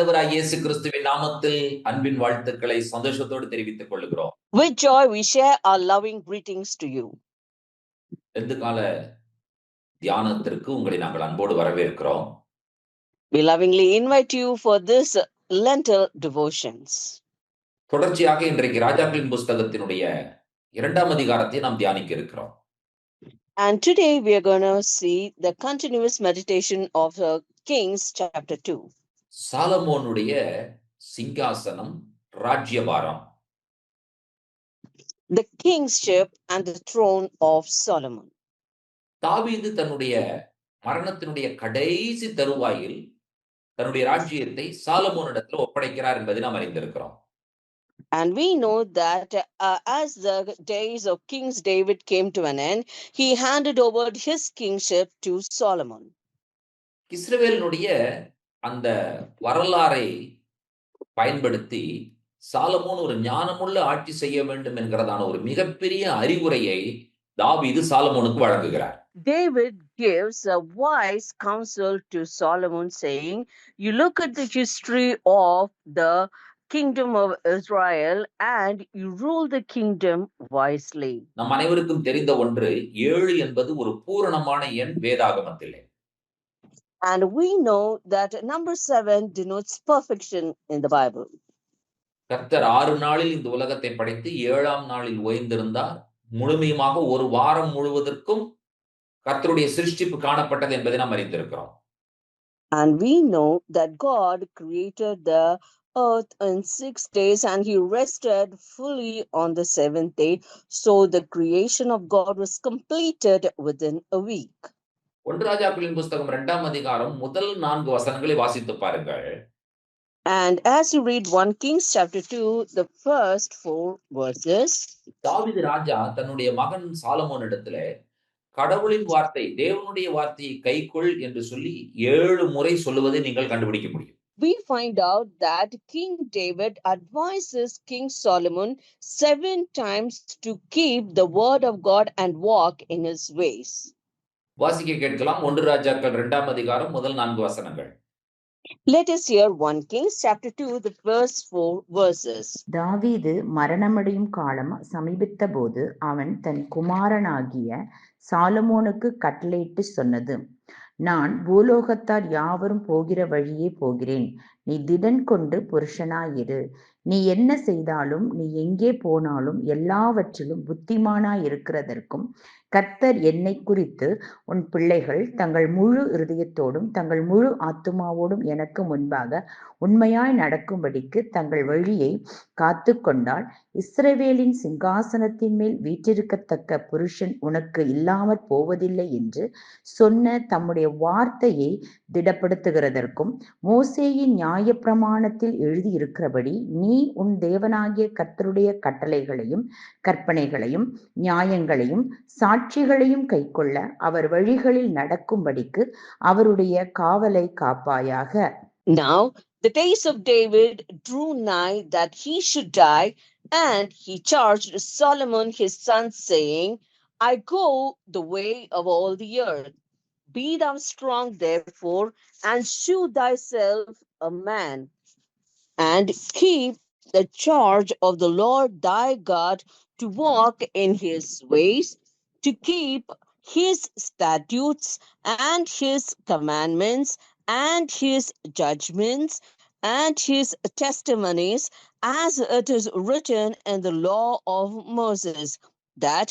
ஆண்டவராகிய இயேசு கிறிஸ்துவின் நாமத்தில் அன்பின் வாழ்த்துக்களை சந்தோஷத்தோடு தெரிவித்துக் கொள்கிறோம். With joy, we share our loving greetings to you. கால தியானத்திற்கு உங்களை நாங்கள் அன்போடு வரவேற்கிறோம். We lovingly invite you for this Lenten devotions. தொடர்ச்சியாக இன்றைக்கு ராஜாக்களின் புஸ்தகத்தினுடைய 2ஆம் அதிகாரத்தை நாம் தியானிக்க இருக்கிறோம். And today we are going to see the continuous meditation of Kings chapter 2. சாலமோனுடைய சிங்காசனம், ராஜ்யபாரம். The kingship and the throne of Solomon. தாவீது தன்னுடைய மரணத்தினுடைய கடைசி தருவாயில் தன்னுடைய ராஜ்யத்தை சாலமோனிடத்தில் ஒப்படைக்கிறார் என்பதை நாம் அறிந்திருக்கிறோம். And we know that as the days of King David came to an end, he handed over his kingship to Solomon. இஸ்ரவேலினுடைய அந்த வரலாறை பயன்படுத்தி சாலமோன் ஒரு ஞானமுள்ள ஆட்சி செய்ய வேண்டும் என்கிறதான ஒரு மிகப்பெரிய அறிவுரையை தாவீது சாலமோனுக்கு வழங்குகிறார். David gives a wise counsel to Solomon, saying, you look at the history of the kingdom of Israel and you rule the kingdom wisely. நம் அனைவருக்கும் தெரிந்த ஒன்று, 7 என்பது ஒரு பூரணமான எண் வேதாகமத்திலே. And we know that number 7 denotes perfection in the Bible. கர்த்தர் 6 நாளில் இந்த உலகத்தை படைத்து 7ஆம் நாளில் ஓய்ந்திருந்தார். முழுமையாக ஒரு வாரம் முழுவதற்கும் கர்த்தருடைய சிருஷ்டிப்பு காணப்பட்டது என்பதை நாம் அறிந்திருக்கிறோம். And we know that God created the earth in 6 days and he rested fully on the 7th day. So the creation of God was completed within a week. 1 ராஜாக்களின் புஸ்தகம் 2ஆம் அதிகாரம் முதல் 4 வசனங்களை வாசித்து பாருங்கள். And as you read 1 Kings chapter 2, the first 4 verses. தாவீது ராஜா தன்னுடைய மகன் சாலமோனிடத்திலே கடவுளின் வார்த்தை, தேவனுடைய வார்த்தையை கைக்கொள் என்று சொல்லி 7 முறை சொல்லுவதை நீங்கள் கண்டுபிடிக்க முடியும். We find out that King David advises King Solomon 7 times to keep the word of God and walk in his ways. வாசிக்க கேட்கலாம். 1 ராஜாக்கள் 2ஆம் அதிகாரம் முதல் 4 வசனங்கள். Let us hear 1 Kings chapter 2, the first 4 verses. தாவீது மரணமடையும் காலம் சமீபித்த போது அவன் தன் குமாரனாகிய சாலமோனுக்கு கட்டளையிட்டு சொன்னது, நான் பூலோகத்தார் யாவரும் போகிற வழியே போகிறேன். நீ திடன் கொண்டு புருஷனாயிரு. நீ என்ன செய்தாலும் நீ எங்கே போனாலும் எல்லாவற்றிலும் புத்திமானாய் இருக்கிறதற்கும் கர்த்தர் என்னை குறித்து உன் பிள்ளைகள் தங்கள் முழு இருதயத்தோடும் தங்கள் முழு ஆத்துமாவோடும் எனக்கு முன்பாக உண்மையாய் நடக்கும்படிக்கு தங்கள் வழியை காத்து கொண்டால் இஸ்ரவேலின் சிங்காசனத்தின் மேல் வீற்றிருக்கத்தக்க புருஷன் உனக்கு இல்லாமற் போவதில்லை என்று சொன்ன தம்முடைய வார்த்தையை திடப்படுத்துகிறதற்கும் மோசேயின் நியாயப்பிரமாணத்தில் எழுதியிருக்கிறபடி நீ உன் தேவனாகிய கர்த்தருடைய கட்டளைகளையும் கற்பனைகளையும் நியாயங்களையும் சாட்சிகளையும் கைக்கொள்ள அவர் வழிகளில் நடக்கும்படிக்கு அவருடைய காவலை காப்பாயாக. Now the days of David drew nigh that he should die, and he charged Solomon his son, saying, I go the way of all the earth. Be thou strong therefore, and shew thyself a man, and keep the charge of the Lord thy God, to walk in his ways, to keep his statutes and his commandments and his judgments and his testimonies, as it is written in the law of Moses, that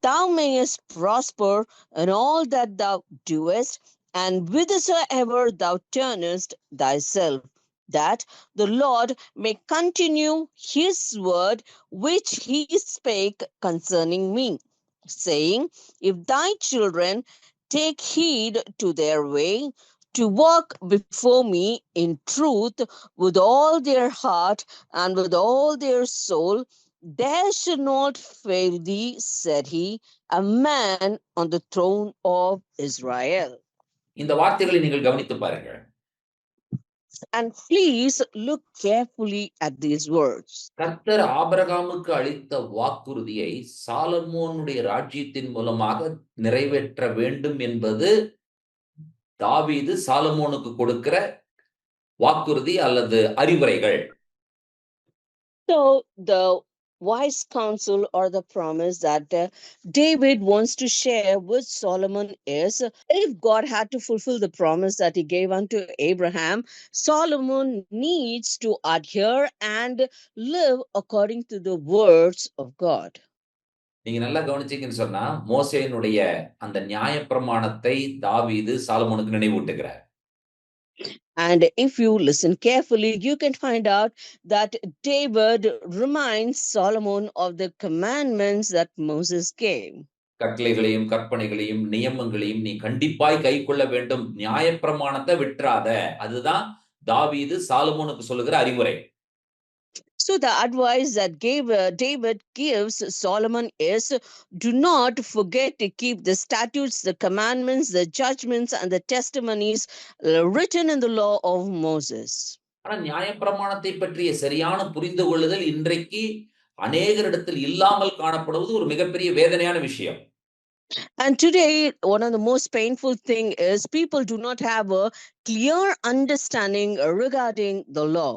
thou mayest prosper in all that thou doest, and whithersoever thou turnest thyself, that the Lord may continue his word which he spake concerning me, saying, if thy children take heed to their way, to walk before me in truth with all their heart and with all their soul, there should not fail thee, said he, a man on the throne of Israel. இந்த வார்த்தைகளை நீங்கள் கவனித்து பாருங்கள். And please look carefully at these words. கர்த்தர் ஆபிரகாமுக்கு அளித்த வாக்குறுதியை சாலமோனுடைய ராஜ்யத்தின் மூலமாக நிறைவேற்ற வேண்டும் என்பது தாவீது சாலமோனுக்கு கொடுக்கிற வாக்குறுதி அல்லது அறிவுரைகள். So the wise counsel or the promise that David wants to share with Solomon is, if God had to fulfill the promise that he gave unto Abraham, Solomon needs to adhere and live according to the words of God. நீங்க நல்லா கவனிச்சீங்கன்னு சொன்னா மோசேயினுடைய அந்த நியாயப்பிரமாணத்தை தாவீது சாலமோனுக்கு நினைவூட்டுகிறார். And if you listen carefully, you can find out that David reminds Solomon of the commandments that Moses gave. கட்டளைகளையும் கற்பனைகளையும் நியமங்களையும் நீ கண்டிப்பாய் கைக்கொள்ள வேண்டும், நியாயப்பிரமாணத்தை விட்டுறாத. அதுதான் தாவீது சாலமோனுக்கு சொல்லுகிற அறிவுரை. So the advice that David gives Solomon is, do not forget to keep the statutes, the commandments, the judgments, and the testimonies written in the law of Moses. ஆனா நியாயப்பிரமாணத்தை பற்றிய சரியான புரிந்து கொள்ளுதல் இன்றைக்கு அநேகரிடத்தில் இல்லாமல் காணப்படுவது ஒரு மிகப்பெரிய வேதனையான விஷயம். And today, one of the most painful thing is people do not have a clear understanding regarding the law.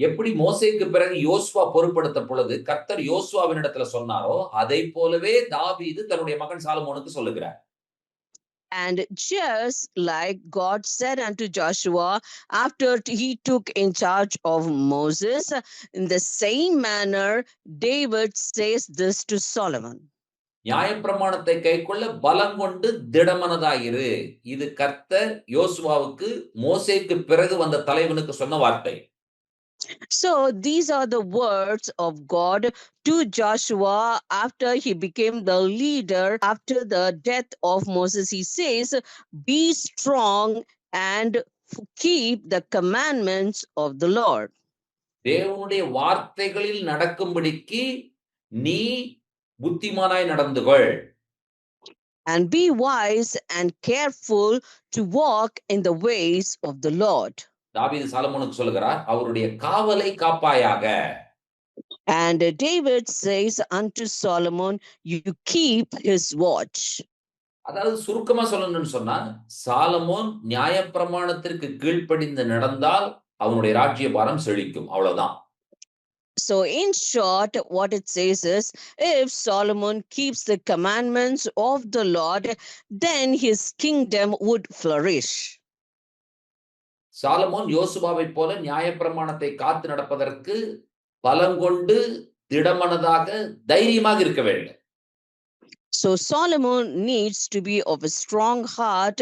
எப்படி மோசேக்கு பிறகு யோசுவா பொறுப்படுத்த பொழுது கர்த்தர் யோசுவாவினிடத்துல சொன்னாரோ அதை போலவே தாவீது தன்னுடைய மகன் சாலமோனுக்கு சொல்லுகிறார். And just like God said unto Joshua after he took in charge of Moses, in the same manner, David says this to Solomon. நியாயப்பிரமாணத்தை கைக்கொள்ள பலம் கொண்டு திடமனதாயிரு. இது கர்த்தர் யோசுவாவுக்கு மோசேக்கு பிறகு வந்த தலைவனுக்கு சொன்ன வார்த்தை. So these are the words of God to Joshua after he became the leader after the death of Moses. He says, be strong and keep the commandments of the Lord. தேவனுடைய வார்த்தைகளில் நடக்கும்படிக்கு நீ புத்திமானாய் நடந்து கொள். And be wise and careful to walk in the ways of the Lord. தாவீது சாலமோனுக்கு சொல்லுகிறார், அவருடைய காவலை காப்பாயாக. And David says unto Solomon, you keep his watch. அதாவது சுருக்கமா சொல்லணும்னு சொன்னா சாலமோன் நியாயப்பிரமாணத்திற்கு கீழ்ப்படிந்து நடந்தால் அவனுடைய ராஜ்யபாரம் செழிக்கும், அவ்வளவுதான். So in short, what it says is, if Solomon keeps the commandments of the Lord, then his kingdom would flourish. Solomon யோசுவாவை போல நியாயப்பிரமாணத்தை காத்து நடப்பதற்கு பலம் கொண்டு திடமனதாக தைரியமாக இருக்க வேண்டும். So Solomon needs to be of a strong heart,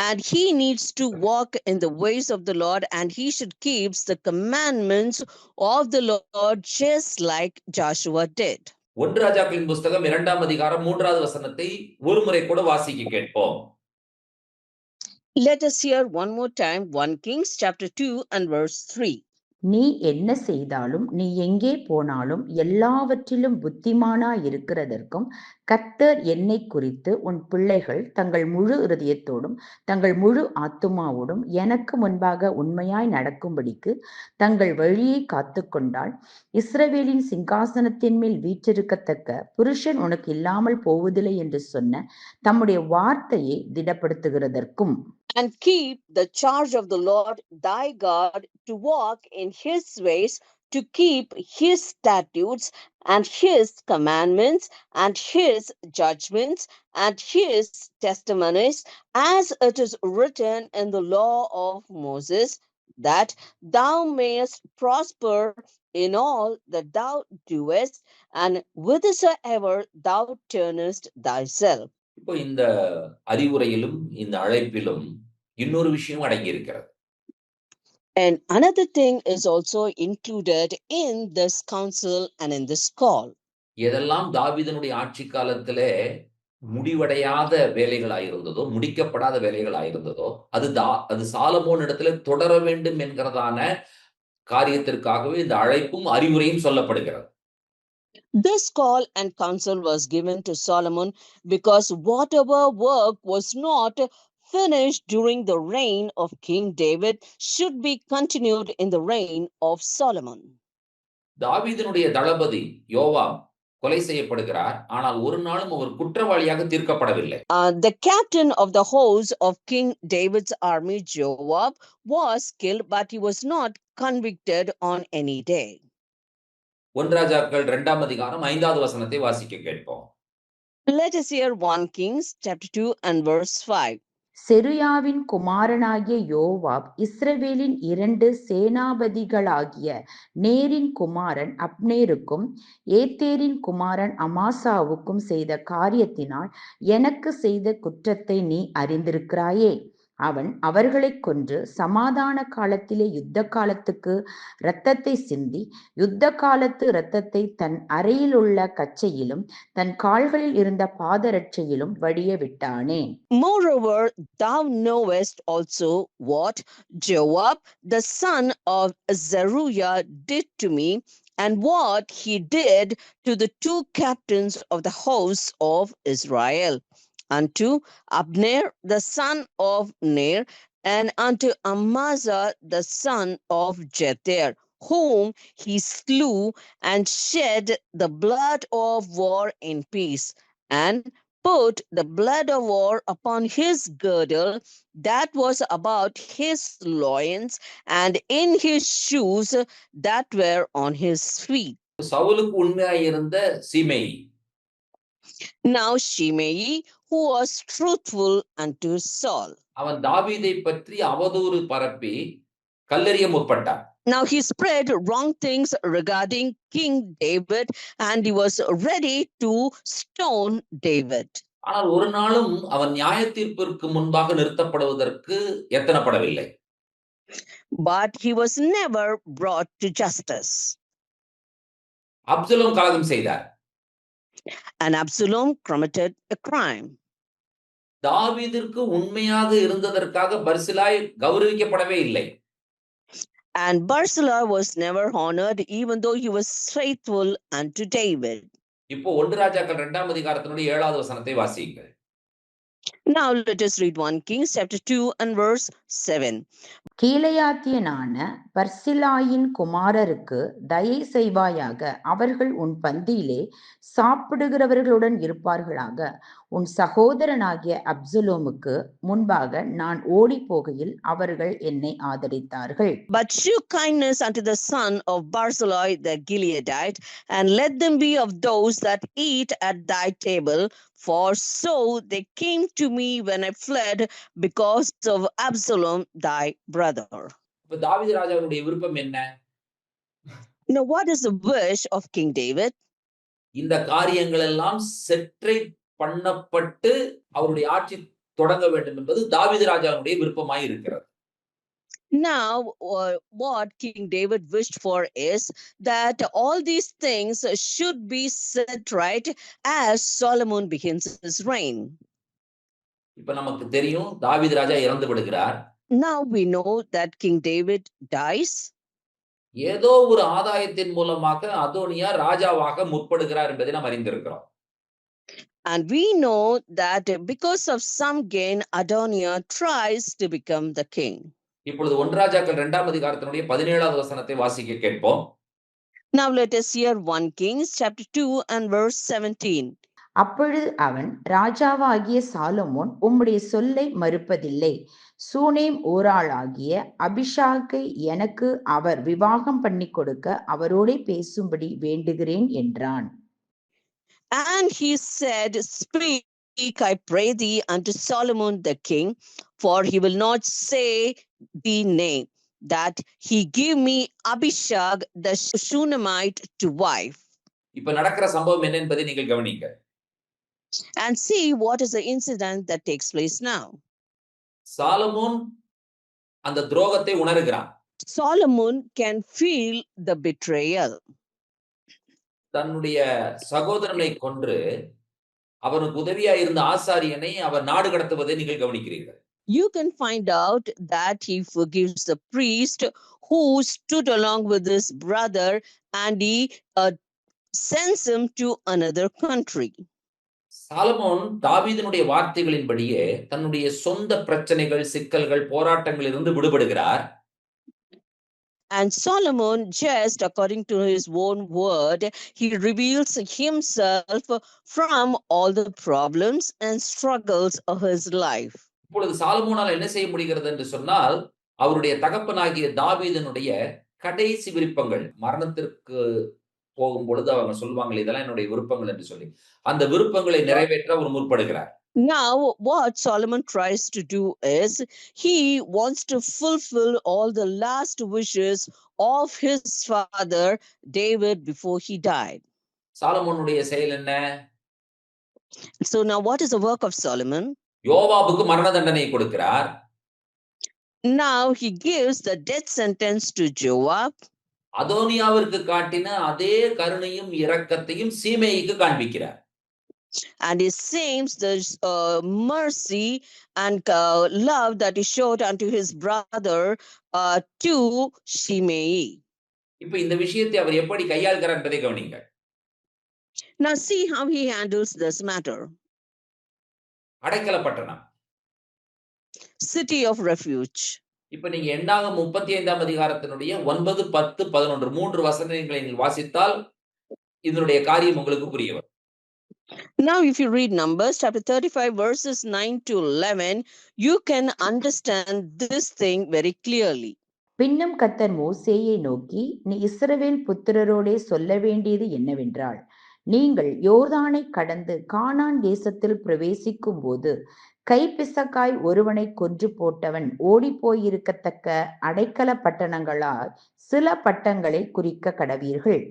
and he needs to walk in the ways of the Lord, and he should keep the commandments of the Lord just like Joshua did. 1 ராஜாக்களின் புஸ்தகம் 2ஆம் அதிகாரம் 3வது வசனத்தை ஒரு முறை கூட வாசிக்க கேட்போம். Let us hear one more time 1 Kings chapter 2 and verse 3. நீ என்ன செய்தாலும் நீ எங்கே போனாலும் எல்லாவற்றிலும் புத்திமானாயிருக்கிறதற்கும் கர்த்தர் என்னை குறித்து உன் பிள்ளைகள் தங்கள் முழு இருதயத்தோடும் தங்கள் முழு ஆத்துமாவோடும் எனக்கு முன்பாக உண்மையாய் நடக்கும்படிக்கு தங்கள் வழியை காத்து கொண்டால் இஸ்ரவேலின் சிங்காசனத்தின் மேல் வீற்றிருக்கத்தக்க புருஷன் உனக்கு இல்லாமல் போவதில்லை என்று சொன்ன தம்முடைய வார்த்தையை திடப்படுத்துகிறதற்கும். And keep the charge of the Lord thy God to walk in his ways, to keep his statutes and his commandments and his judgments and his testimonies, as it is written in the law of Moses, that thou mayest prosper in all that thou doest, and whithersoever thou turnest thyself. இப்போ இந்த அறிவுரையிலும் இந்த அழைப்பிலும் இன்னொரு விஷயம் அடங்கி இருக்கிறது. And another thing is also included in this counsel and in this call. எதெல்லாம் தாவீதனுடைய ஆட்சி காலத்திலே முடிவடையாத வேலைகளாயிருந்ததோ, முடிக்கப்படாத வேலைகளாயிருந்ததோ, அது சாலமோன் இடத்துல தொடர வேண்டும் என்கிறதான காரியத்திற்காகவே இந்த அழைப்பும் அறிவுரையும் சொல்லப்படுகிறது. This call and counsel was given to Solomon because whatever work was not finished during the reign of King David should be continued in the reign of Solomon. தாவீதினுடைய தளபதி யோவாப் கொலை செய்யப்படுகிறார். ஆனால் ஒரு நாளும் அவர் குற்றவாளியாக தீர்க்கப்படவில்லை. The captain of the host of King David's army, Joab, was killed, but he was not convicted on any day. 1 ராஜாக்கள் 2ஆம் அதிகாரம் 5வது வசனத்தை வாசிக்க கேட்போம். Let us hear 1 Kings chapter 2 and verse 5. செருயாவின் குமாரனாகிய யோவாப் இஸ்ரவேலின் 2 சேனாபதிகளாகிய நேரின் குமாரன் அப்னேருக்கும் ஏத்தேரின் குமாரன் அமாசாவுக்கும் செய்த காரியத்தினால் எனக்கு செய்த குற்றத்தை நீ அறிந்திருக்கிறாயே. அவன் அவர்களைக் கொன்று சமாதான காலத்திலே யுத்த காலத்துக்கு இரத்தத்தை சிந்தி யுத்த காலத்து இரத்தத்தை தன் அறையில் உள்ள கச்சையிலும் தன் கால்களில் இருந்த பாதரட்சையிலும் வடிய விட்டானே. Moreover, thou knowest also what Joab the son of Zeruiah did to me, and what he did to the 2 captains of the house of Israel, unto Abner the son of Ner, and unto Amasa the son of Jether, whom he slew, and shed the blood of war in peace, and put the blood of war upon his girdle that was about his loins, and in his shoes that were on his feet. சவுலுக்கு உண்மையாயிருந்த சீமேயி. Now Shimei, who was truthful unto Saul. அவன் தாவீதை பற்றி அவதூறு பரப்பி கல்லெறிய முற்பட்டான். Now he spread wrong things regarding King David, and he was ready to stone David. ஆனால் ஒரு நாளும் அவன் நியாய தீர்ப்பிற்கு முன்பாக நிறுத்தப்படுவதற்கு எத்தனப்படவில்லை. But he was never brought to justice. Absalom கலகம் செய்தார். And Absalom committed a crime. தாவீதிற்கு உண்மையாக இருந்ததற்காக பர்சிலாய் கௌரவிக்கப்படவே இல்லை. And Barzillai was never honored, even though he was faithful unto David. இப்போ 1 ராஜாக்கள் 2ஆம் அதிகாரத்தினுடைய 7வது வசனத்தை வாசியுங்கள். Now let us read 1 Kings chapter 2 and verse 7. கீலேயாத்தியனான பர்சிலாயின் குமாரருக்கு தயை செய்வாயாக, அவர்கள் உன் பந்தியிலே சாப்பிடுகிறவர்களுடன் இருப்பார்களாக. உன் சகோதரனாகிய அப்சலோமுக்கு முன்பாக நான் ஓடி போகையில் அவர்கள் என்னை ஆதரித்தார்கள். But shew kindness unto the son of Barzillai the Gileadite, and let them be of those that eat at thy table, for so they came to me when I fled because of Absalom thy brother. இப்ப தாவீது ராஜாவுடைய விருப்பம் என்ன? Now what is the wish of King David? இந்த காரியங்கள் எல்லாம் செட்ரேட் பண்ணப்பட்டு அவருடைய ஆட்சி தொடங்க வேண்டும் என்பது தாவீது ராஜாவுடைய விருப்பமாய் இருக்கிறது. Now, what King David wished for is that all these things should be set right as Solomon begins his reign. இப்ப நமக்கு தெரியும் தாவீது ராஜா இறந்து விடுகிறார். Now we know that King David dies. ஏதோ ஒரு ஆதாயத்தின் மூலமாக அதோனியா ராஜாவாக முற்படுகிறார் என்பதை நாம் அறிந்திருக்கிறோம். And we know that because of some gain, Adoniah tries to become the king. இப்பொழுது 1 ராஜாக்கள் 2ஆம் அதிகாரத்தினுடைய 17வது வசனத்தை வாசிக்க கேட்போம். Now let us hear 1 Kings chapter 2 and verse 17. அப்பொழுது அவன், ராஜாவாகிய சாலமோன் உம்முடைய சொல்லை மறுப்பதில்லை. சூனேம் ஊராளாகிய அபிஷாகை எனக்கு அவர் விவாகம் பண்ணி கொடுக்க அவரோடே பேசும்படி வேண்டுகிறேன் என்றான். And he said, Speak, I pray thee, unto Solomon the king, for he will not say thee nay, that he give me Abishag the Shunammite to wife. இப்ப நடக்கிற சம்பவம் என்ன என்பதை நீங்கள் கவனிங்க. And see what is the incident that takes place now. Solomon அந்த துரோகத்தை உணர்கிறான். Solomon can feel the betrayal. தன்னுடைய சகோதரனை கொன்று அவனுக்கு உதவியா இருந்த ஆசாரியனை அவர் நாடு கடத்துவதை நீங்கள் கவனிக்கிறீர்கள். You can find out that he forgives the priest who stood along with his brother, and he sends him to another country. Solomon தாவீதினுடைய வார்த்தைகளின்படியே தன்னுடைய சொந்த பிரச்சனைகள், சிக்கல்கள், போராட்டங்களிலிருந்து விடுபடுகிறார். And Solomon, just according to his own word, he reveals himself from all the problems and struggles of his life. இப்பொழுது சாலமோனால் என்ன செய்ய முடிகிறது என்று சொன்னால், அவருடைய தகப்பனாகிய தாவீதினுடைய கடைசி விருப்பங்கள், மரணத்திற்கு போகும்பொழுது அவங்க சொல்லுவாங்களே, இதெல்லாம் என்னுடைய விருப்பங்கள் என்று சொல்லி. அந்த விருப்பங்களை நிறைவேற்ற அவர் முற்படுகிறார். Now, what Solomon tries to do is he wants to fulfill all the last wishes of his father David before he died. சாலமோனுடைய செயல் என்ன? So, now what is the work of Solomon? யோவாபுக்கு மரண தண்டனை கொடுக்கிறார். Now he gives the death sentence to Joab. அதோனியாவிற்கு காட்டின அதே கருணையும் இரக்கத்தையும் சீமேயிக்கு காண்பிக்கிறார். And he seems the mercy and love that he showed unto his brother to Shimei. இப்ப இந்த விஷயத்தை அவர் எப்படி கையாள்கிறார் என்பதை கவனிங்க. Now see how he handles this matter. அடைக்கல பட்டணம், City of refuge. இப்ப நீங்க எண்ணாகமம் 35ஆம் அதிகாரத்தினுடைய 9, 10, 11 3 வசனங்களை நீங்கள் வாசித்தால் இதனுடைய காரியம் உங்களுக்கு புரிய வரும். Now, if you read Numbers chapter 35, verses 9 to 11, you can understand this thing very clearly. பின்னும் கர்த்தர் மோசேயை நோக்கி, நீ இஸ்ரவேல் புத்திரரோடே சொல்ல வேண்டியது என்னவென்றால், நீங்கள் யோர்தானை கடந்து கானான் தேசத்தில் பிரவேசிக்கும் போது கைப்பிசக்காய் ஒருவனை கொன்று போட்டவன் ஓடிப்போயிருக்கத்தக்க அடைக்கல பட்டணங்களால் சில பட்டங்களை குறிக்க கடவீர்கள்.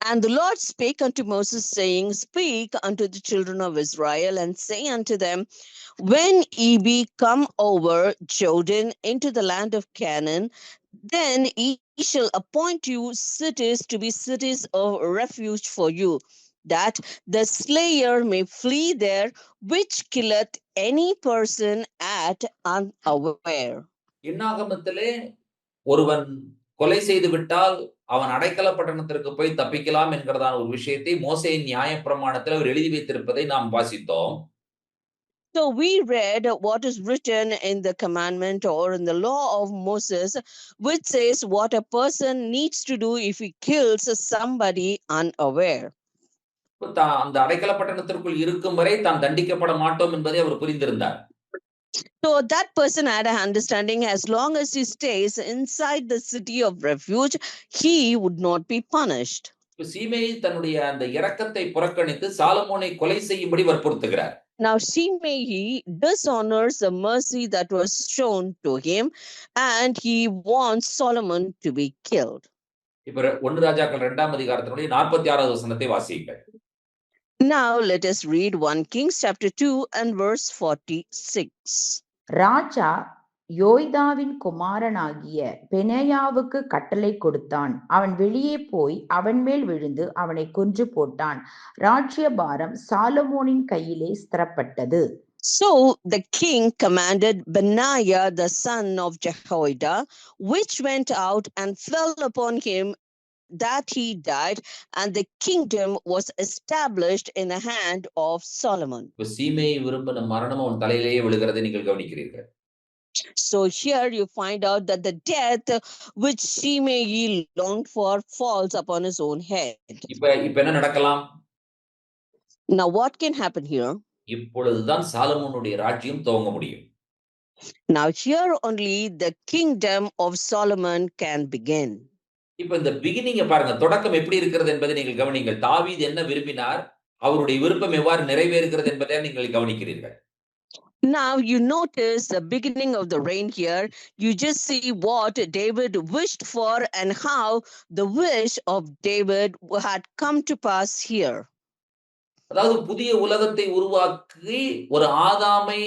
And the Lord spake unto Moses, saying, Speak unto the children of Israel, and say unto them, When ye be come over Jordan into the land of Canaan, then ye shall appoint you cities to be cities of refuge for you, that the slayer may flee there, which killeth any person at unaware. எண்ணாகமத்திலே ஒருவன் கொலை செய்து விட்டால் அவன் அடைக்கல பட்டணத்திற்கு போய் தப்பிக்கலாம் என்கிறதான ஒரு விஷயத்தை மோசேயின் நியாயப்பிரமாணத்தில் அவர் எழுதி வைத்திருப்பதை நாம் வாசித்தோம். So we read what is written in the commandment or in the law of Moses, which says what a person needs to do if he kills somebody unaware. அந்த அடைக்கல பட்டணத்திற்குள் இருக்கும் வரை தான் தண்டிக்கப்பட மாட்டோம் என்பதை அவர் புரிந்திருந்தார். So that person had an understanding, as long as he stays inside the city of refuge, he would not be punished. சீமேயி தன்னுடைய அந்த இரக்கத்தை புறக்கணித்து சாலமோனை கொலை செய்யும்படி வற்புறுத்துகிறார். Now Shimei dishonors the mercy that was shown to him, and he wants Solomon to be killed. இப்ப 1 ராஜாக்கள் 2ஆம் அதிகாரத்தினுடைய 46வது வசனத்தை வாசியுங்கள். Now let us read 1 Kings chapter 2 and verse 46. ராஜா யோய்தாவின் குமாரனாகிய பெனாயாவுக்கு கட்டளை கொடுத்தான். அவன் வெளியே போய் அவன் மேல் விழுந்து அவனை கொன்று போட்டான். ராஜ்யபாரம் சாலமோனின் கையிலே ஸ்திரப்பட்டது. So the king commanded Benaiah the son of Jehoiada, which went out and fell upon him, that he died, and the kingdom was established in the hand of Solomon. இப்ப சீமேயி விரும்பின மரணம் அவன் தலையிலேயே விழுகிறதை நீங்கள் கவனிக்கிறீர்கள். So here you find out that the death which Shimei longed for falls upon his own head. இப்ப என்ன நடக்கலாம்? Now what can happen here? இப்பொழுதுதான் சாலமோனுடைய ராஜ்யம் துவங்க முடியும். Now here only the kingdom of Solomon can begin. இப்ப இந்த பிகினிங்க பாருங்க, தொடக்கம் எப்படி இருக்கிறது என்பதை நீங்கள் கவனிங்கள். தாவீது என்ன விரும்பினார், அவருடைய விருப்பம் எவ்வாறு நிறைவேறுகிறது என்பதை நீங்கள் கவனிக்கிறீர்கள். Now you notice the beginning of the reign here. You just see what David wished for and how the wish of David had come to pass here. அதாவது புதிய உலகத்தை உருவாக்கி ஒரு ஆதாமை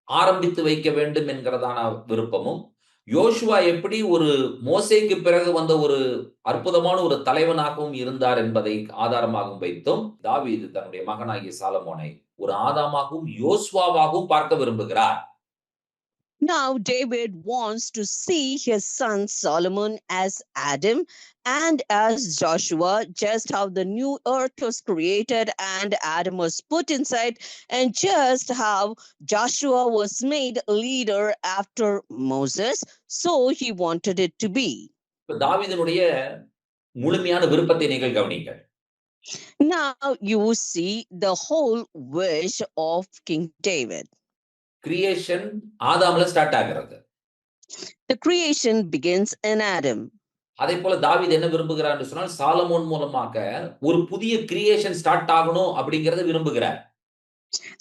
ஆரம்பித்து வைக்க வேண்டும் என்கிறதான விருப்பமும், யோசுவா எப்படி ஒரு மோசேக்கு பிறகு வந்த ஒரு அற்புதமான ஒரு தலைவனாகவும் இருந்தார் என்பதை ஆதாரமாகவும் வைத்தும் தாவீது தன்னுடைய மகனாகிய சாலமோனை ஒரு ஆதாமாகவும் யோசுவாவாகவும் பார்க்க விரும்புகிறார். Now David wants to see his son Solomon as Adam and as Joshua, just how the new earth was created and Adam was put inside, and just how Joshua was made leader after Moses, so he wanted it to be. இப்ப தாவீதினுடைய முழுமையான விருப்பத்தை நீங்கள் கவனிங்கள். Now you see the whole wish of King David. Creation ஆதாம்ல start ஆகிறது. The creation begins in Adam. அதே போல தாவீது என்ன விரும்புகிறார் என்று சொன்னால் சாலமோன் மூலமாக ஒரு புதிய கிரியேஷன் ஸ்டார்ட் ஆகணும் அப்படிங்கறத விரும்புகிறார்.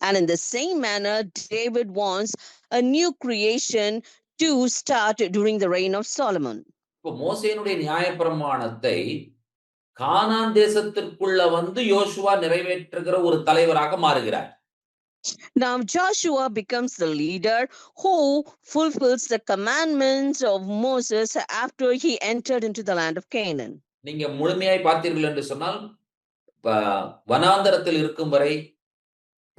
And in the same manner, David wants a new creation to start during the reign of Solomon. இப்போ மோசேயினுடைய நியாயப்பிரமாணத்தை கானான் தேசத்திற்குள்ள வந்து யோசுவா நிறைவேற்றுகிற ஒரு தலைவராக மாறுகிறார். Now Joshua becomes the leader who fulfills the commandments of Moses after he entered into the land of Canaan. நீங்க முழுமையாய் பார்த்தீர்கள் என்று சொன்னால் வனாந்தரத்தில் இருக்கும் வரை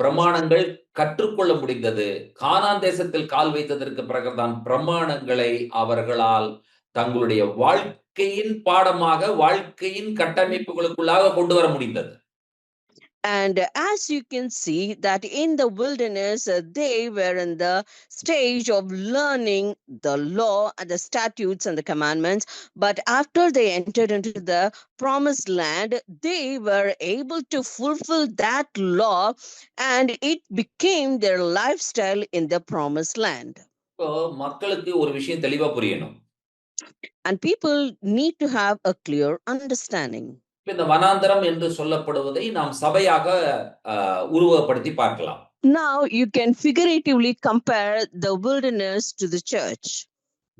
பிரமாணங்கள் கற்றுக்கொள்ள முடிந்தது. கானான் தேசத்தில் கால் வைத்ததற்கு பிறகுதான் பிரமாணங்களை அவர்களால் தங்களுடைய வாழ்க்கையின் பாடமாக வாழ்க்கையின் கட்டமைப்புகளுக்குள்ளாக கொண்டு வர முடிந்தது. And as you can see that in the wilderness, they were in the stage of learning the law and the statutes and the commandments. But after they entered into the promised land, they were able to fulfill that law and it became their lifestyle in the promised land. இப்போ மக்களுக்கு ஒரு விஷயம் தெளிவா புரியணும். And people need to have a clear understanding. இந்த வனாந்தரம் என்று சொல்லப்படுவதை நாம் சபையாக உருவகப்படுத்தி பார்க்கலாம். Now you can figuratively compare the wilderness to the church.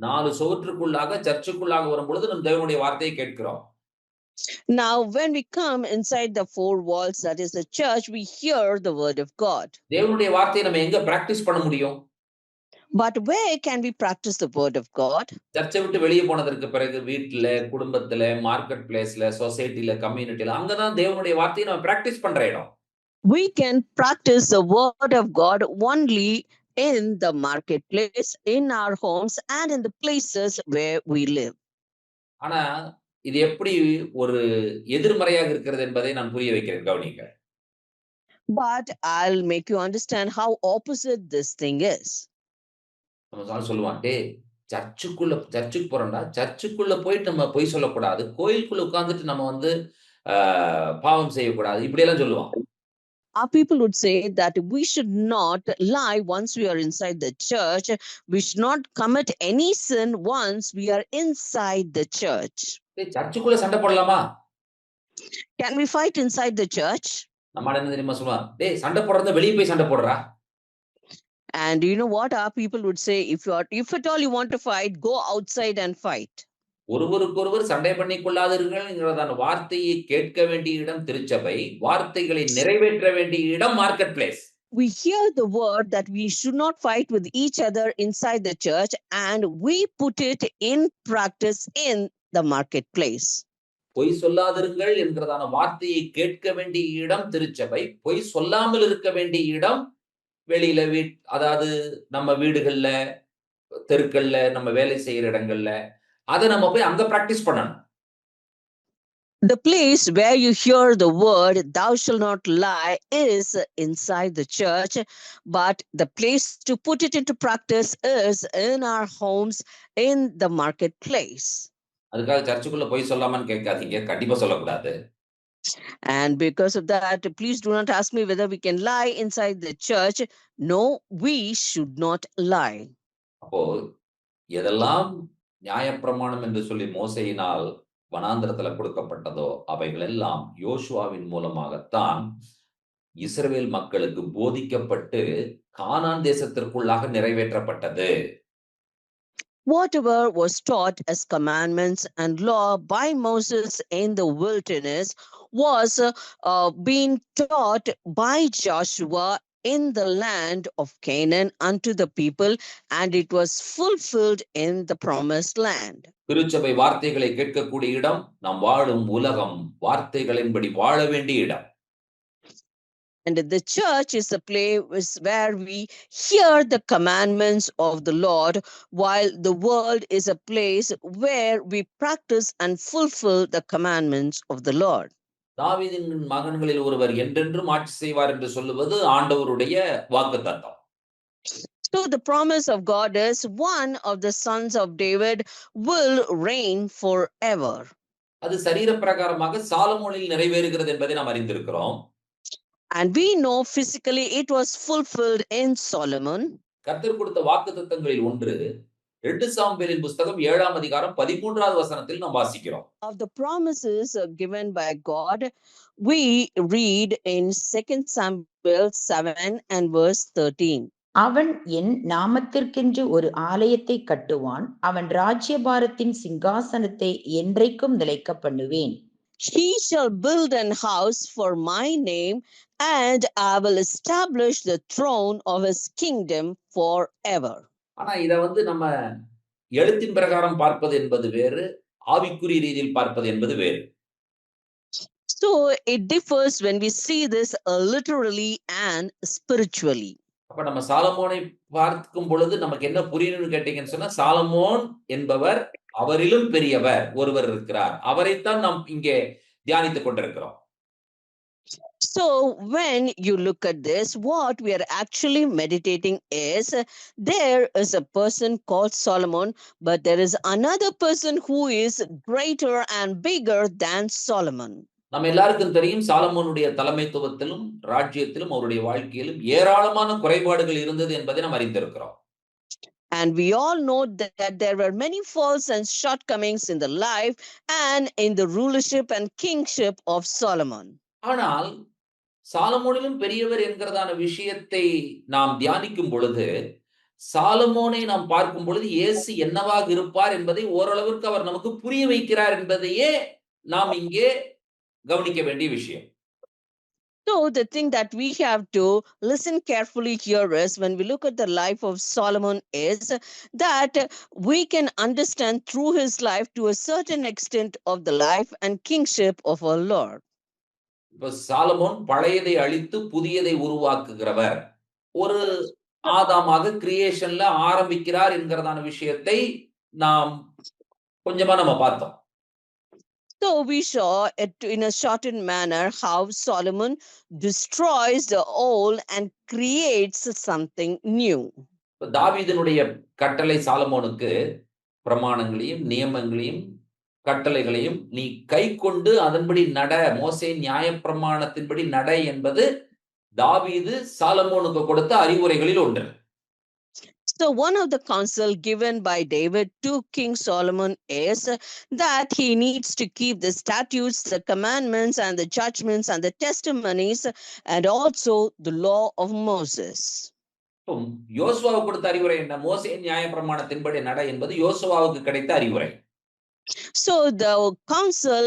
4 சுவற்றுக்குள்ளாக சர்ச்சுக்குள்ளாக வரும்பொழுது நம் தேவனுடைய வார்த்தையை கேட்கிறோம். Now when we come inside the 4 walls, that is the church, we hear the word of God. தேவனுடைய வார்த்தையை நம்ம எங்க பிராக்டிஸ் பண்ண முடியும்? But where can we practice the word of God? சர்ச்சை விட்டு வெளியே போனதற்கு பிறகு வீட்ல, குடும்பத்துல, மார்க்கெட் பிளேஸ்ல, சொசைட்டில, கம்யூனிட்டில அங்கதான் தேவனுடைய வார்த்தையை நம்ம பிராக்டிஸ் பண்ற இடம். We can practice the word of God only in the marketplace, in our homes, and in the places where we live. ஆனா இது எப்படி ஒரு எதிர்மறையாக இருக்கிறது என்பதை நான் புரிய வைக்கிறேன், கவனிங்க. But I'll make you understand how opposite this thing is. நம்ம சொல்லுவான், டேய் சர்ச்சுக்கு போறோம்டா, சர்ச்சுக்குள்ள போயிட்டு நம்ம பொய் சொல்லக்கூடாது, கோயிலுக்குள்ள உட்கார்ந்துட்டு நம்ம வந்து பாவம் செய்யக்கூடாது, இப்படி எல்லாம் சொல்லுவான். Our people would say that we should not lie once we are inside the church. We should not commit any sin once we are inside the church. சர்ச்சுக்குள்ள சண்டை போடலாமா? Can we fight inside the church? நம்ம என்ன தெரியுமா சொல்லுவான், டேய் சண்டை போடுறத வெளியே போய் சண்டை போடுறா. And you know what our people would say, if at all you want to fight, go outside and fight. ஒருவருக்கொருவர் சண்டை பண்ணிக் கொள்ளாதீர்கள் என்கிறதான வார்த்தையை கேட்க வேண்டிய இடம் திருச்சபை, வார்த்தைகளை நிறைவேற்ற வேண்டிய இடம் market place. We hear the word that we should not fight with each other inside the church, and we put it in practice in the marketplace. பொய் சொல்லாதிருங்கள் என்கிறதான வார்த்தையை கேட்க வேண்டிய இடம் திருச்சபை, பொய் சொல்லாமல் இருக்க வேண்டிய இடம் வெளியில அதாவது நம்ம வீடுகள்ல, தெருக்கள்ல, நம்ம வேலை செய்யற இடங்கள்ல, அதை நம்ம போய் அங்க பிராக்டிஸ் பண்ணணும். The place where you hear the word, thou shalt not lie, is inside the church, but the place to put it into practice is in our homes, in the marketplace. அதுக்காக சர்ச்சுக்குள்ள பொய் சொல்லாமன்னு கேட்காதீங்க, கண்டிப்பா சொல்லக்கூடாது. And because of that, please do not ask me whether we can lie inside the church. No, we should not lie. அப்போ எதெல்லாம் நியாயப்பிரமாணம் என்று சொல்லி மோசேயினால் வனாந்தரத்துல கொடுக்கப்பட்டதோ அவைகள் எல்லாம் யோசுவாவின் மூலமாகத்தான் இஸ்ரவேல் மக்களுக்கு போதிக்கப்பட்டு கானான் தேசத்திற்குள்ளாக நிறைவேற்றப்பட்டது. Whatever was taught as commandments and law by Moses in the wilderness was being taught by Joshua in the land of Canaan unto the people, and it was fulfilled in the promised land. திருச்சபை வார்த்தைகளை கேட்கக்கூடிய இடம், நாம் வாழும் உலகம் வார்த்தைகளின்படி வாழ வேண்டிய இடம். And the church is a place where we hear the commandments of the Lord, while the world is a place where we practice and fulfill the commandments of the Lord. தாவீதின் மகன்களில் ஒருவர் என்றென்றும் ஆட்சி செய்வார் என்று சொல்லுவது ஆண்டவருடைய வாக்குத்தத்தம். So the promise of God is one of the sons of David will reign forever. அது சரீர பிரகாரமாக சாலமோனில் நிறைவேறுகிறது என்பதை நாம் அறிந்திருக்கிறோம். And we know physically it was fulfilled in Solomon. கர்த்தர் கொடுத்த வாக்குத்தத்தங்களில் ஒன்று 2 சாமுவேலின் புஸ்தகம் 7ஆம் அதிகாரம் 13வது வசனத்தில் நாம் வாசிக்கிறோம். Of the promises given by God, we read in 2 Samuel 7 and verse 13. அவன் என் நாமத்திற்கென்று ஒரு ஆலயத்தை கட்டுவான், அவன் ராஜ்யபாரத்தின் சிங்காசனத்தை என்றைக்கும் நிலைக்க பண்ணுவேன். He shall build an house for my name, and I will establish the throne of his kingdom forever. ஆனா இத நம்ம எழுத்தின் பிரகாரம் பார்ப்பது என்பது வேறு, ஆவிக்குரிய ரீதியில் பார்ப்பது என்பது வேறு. So it differs when we see this literally and spiritually. அப்ப நம்ம சாலமோனை பார்க்கும் பொழுது நமக்கு என்ன புரியணும்னு கேட்டீங்கன்னு சொன்னா, சாலமோன் என்பவர் அவரிலும் பெரியவர் ஒருவர் இருக்கிறார். அவரைத்தான் நாம் இங்கே தியானித்துக் கொண்டிருக்கிறோம். So when you look at this, what we are actually meditating is there is a person called Solomon, but there is another person who is greater and bigger than Solomon. நம்ம எல்லாருக்கும் தெரியும் சாலமோனுடைய தலைமைத்துவத்திலும் ராஜ்யத்திலும் அவருடைய வாழ்க்கையிலும் ஏராளமான குறைபாடுகள் இருந்தது என்பதை நாம் அறிந்திருக்கிறோம். And we all know that there were many faults and shortcomings in the life and in the rulership and kingship of Solomon. ஆனால் சாலமோனிலும் பெரியவர் என்கிறதான விஷயத்தை நாம் தியானிக்கும் பொழுது, சாலமோனை நாம் பார்க்கும் பொழுது இயேசு என்னவாக இருப்பார் என்பதை ஓரளவிற்கு அவர் நமக்கு புரிய வைக்கிறார் என்பதையே நாம் இங்கே கவனிக்க வேண்டிய விஷயம். So the thing that we have to listen carefully here is when we look at the life of Solomon is that we can understand through his life to a certain extent of the life and kingship of our Lord. இப்ப Solomon பழையதை அழித்து புதியதை உருவாக்குகிறவர், ஒரு ஆதாமாக கிரியேஷன்ல ஆரம்பிக்கிறார் என்கிறதான விஷயத்தை நாம் கொஞ்சமா நம்ம பார்த்தோம். So we saw it in a shortened manner how Solomon destroys the old and creates something new. தாவீதினுடைய கட்டளை சாலமோனுக்கு பிரமாணங்களையும் நியமங்களையும் கட்டளைகளையும் நீ கை கொண்டு அதன்படி நட, மோசே நியாயப்பிரமாணத்தின்படி நட என்பது தாவீது சாலமோனுக்கு கொடுத்த அறிவுரைகளில் ஒன்று. So one of the counsel given by David to King Solomon is that he needs to keep the statutes, the commandments, and the judgments, and the testimonies, and also the law of Moses. யோசுவாவுக்கு கொடுத்த அறிவுரை என்ன? மோசே நியாயப்பிரமாணத்தின்படி நட என்பது யோசுவாவுக்கு கிடைத்த அறிவுரை. So the counsel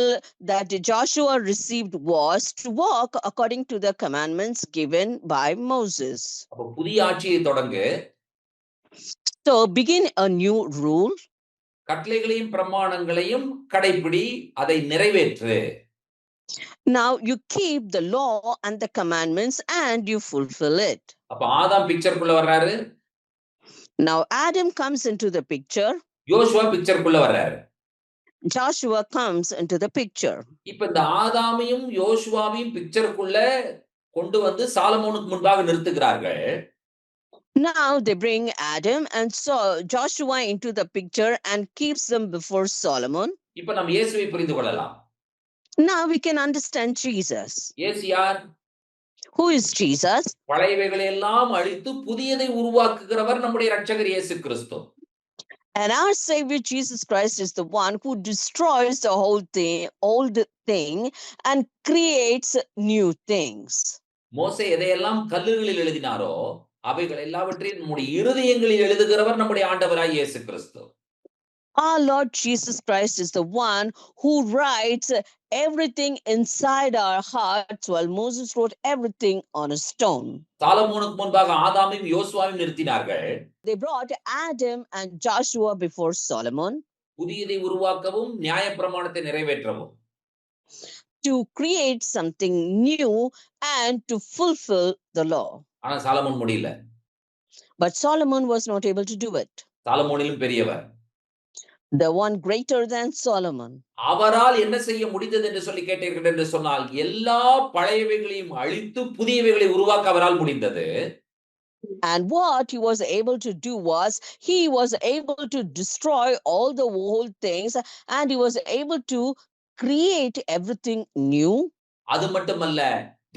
that Joshua received was to walk according to the commandments given by Moses. அப்ப புதிய ஆட்சியை தொடங்கு. So begin a new rule. கட்டளைகளையும் பிரமாணங்களையும் கடைபிடி, அதை நிறைவேற்று. Now you keep the law and the commandments and you fulfill it. அப்ப ஆதாம் பிக்சருக்குள்ள வர்றாரு. Now Adam comes into the picture. யோசுவா பிக்சருக்குள்ள வர்றாரு. Joshua comes into the picture. இப்ப இந்த ஆதாமையும் யோசுவாவையும் பிக்சருக்குள்ள கொண்டு வந்து சாலமோனுக்கு முன்பாக நிறுத்துகிறார்கள். Now they bring Adam and Joshua into the picture and keeps them before Solomon. இப்ப நாம் இயேசுவை புரிந்து கொள்ளலாம். Now we can understand Jesus. இயேசு யார்? Who is Jesus? பழையவைகளை எல்லாம் அழித்து புதியதை உருவாக்குகிறவர் நம்முடைய இரட்சகர் இயேசு கிறிஸ்து. And our Savior Jesus Christ is the one who destroys the old thing and creates new things. மோசே எதையெல்லாம் கல்லுகளில் எழுதினாரோ அவைகள் எல்லாவற்றையும் நம்முடைய இருதயங்களில் எழுதுகிறவர் நம்முடைய ஆண்டவராய் இயேசு கிறிஸ்து. Our Lord Jesus Christ is the one who writes everything inside our hearts, while Moses wrote everything on a stone. சாலமோனுக்கு முன்பாக ஆதாமையும் யோசுவாவையும் நிறுத்தினார்கள். They brought Adam and Joshua before Solomon புதியதை உருவாக்கவும் நியாயப்பிரமாணத்தை நிறைவேற்றவும். to create something new and to fulfill the law. ஆனா Solomon முடியல. But Solomon was not able to do it. சாலமோனிலும் பெரியவர். The one greater than Solomon. அவரால் என்ன செய்ய முடிந்தது என்று சொல்லி கேட்டீர்கள் என்று சொன்னால், எல்லா பழையவைகளையும் அழித்து புதியவைகளை உருவாக்க அவரால் முடிந்தது. And what he was able to do was he was able to destroy all the old things, and he was able to create everything new. அது மட்டுமல்ல,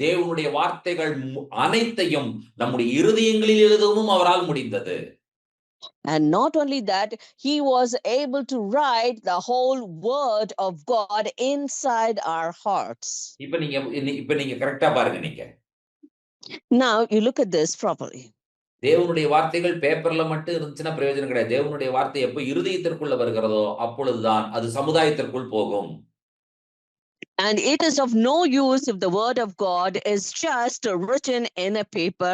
தேவனுடைய வார்த்தைகள் அனைத்தையும் நம்முடைய இருதயங்களில் எழுதவும் அவரால் முடிந்தது. And not only that, he was able to write the whole word of God inside our hearts. இப்ப நீங்க கரெக்ட்டா பாருங்க நீங்க. Now you look at this properly. தேவனுடைய வார்த்தைகள் பேப்பர்ல மட்டும் இருந்துச்சுன்னா பிரயோஜனம் கிடையாது. தேவனுடைய வார்த்தை எப்ப இருதயத்திற்குள்ள வருகிறதோ அப்பொழுதுதான் அது சமுதாயத்திற்குள் போகும். And it is of no use if the word of God is just written in a paper.